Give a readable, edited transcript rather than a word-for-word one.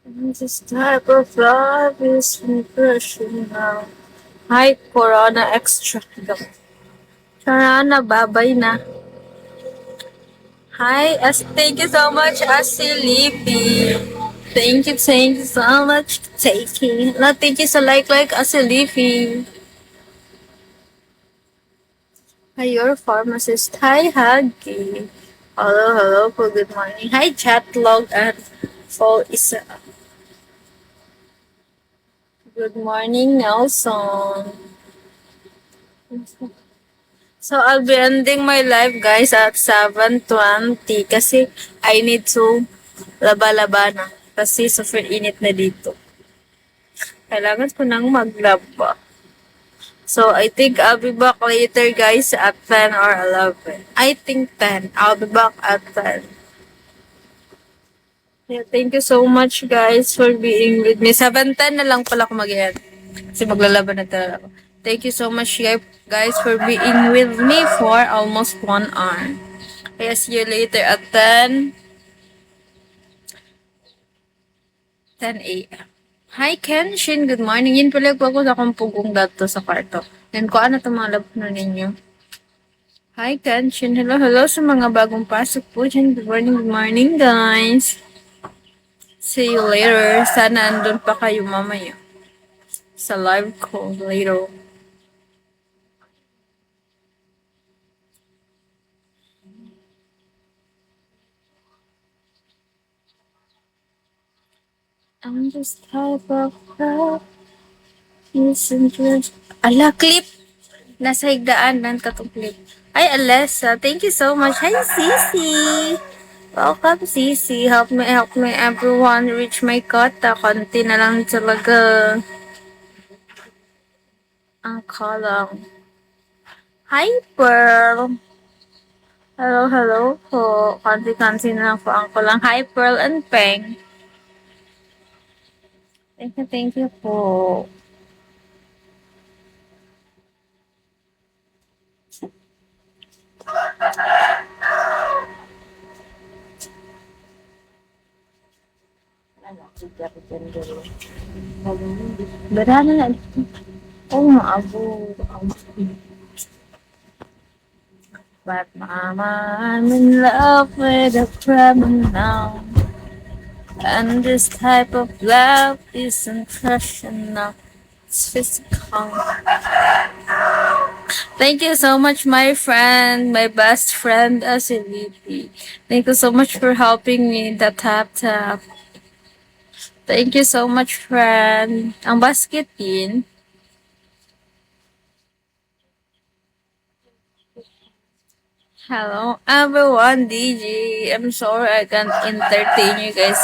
This type of love is impressional. Hi, Corona Extra. Corona, babay na. Hi, thank you so much, Asilipi. Thank you so much, taking. No, thank you so like Asilipi. Hi, your pharmacist. Hi, Huggy. Hello po, good morning. Hi, Chatlog and Fall Isa. Good morning, Nelson. So, I'll be ending my live, guys, at 7:20 kasi I need to laba-laba na. Kasi super init na dito. Kailangan ko nang maglaba. So, I think I'll be back later, guys, at 10 or 11. I think 10. I'll be back at 10. Yeah, thank you so much, guys, for being with me. 7:10 na lang pala ako mag-end. Kasi maglalaban na talaga ako. Thank you so much, guys, for being with me for almost 1 hour. Kaya see you later at 10 a.m. Hi, Kenshin. Good morning. Yun pala po ako sa akong pugong dato sa kwarto. Yan ko, ano tumalab na ninyo? Hi, Kenshin. Hello sa mga bagong pasok po dyan. Good morning, guys. See you later. Sana andun pa kayo mamaya sa live ko later. I'm just type of love. Isn't just... Ala, clip! Nasa higdaan ng katong clip. Hi, Alessa. Thank you so much. Hi, Sisi! Welcome, Sisi. Help me, everyone reach my quota. Konti na lang talaga ang kalang. Hi, Pearl! Hello po. Konti-konti na lang po ang kulang. Hi, Pearl and Peng. Thank you po. Berana na. Oh, maabo. But mama, I'm in love with a criminal. And this type of love isn't rational. It's physical. Thank you so much, my friend, my best friend, Asilipi. Thank you so much for helping me in the tap. Thank you so much, friend. Ang basket din. Hello, everyone, DJ. I'm sorry I can't entertain you guys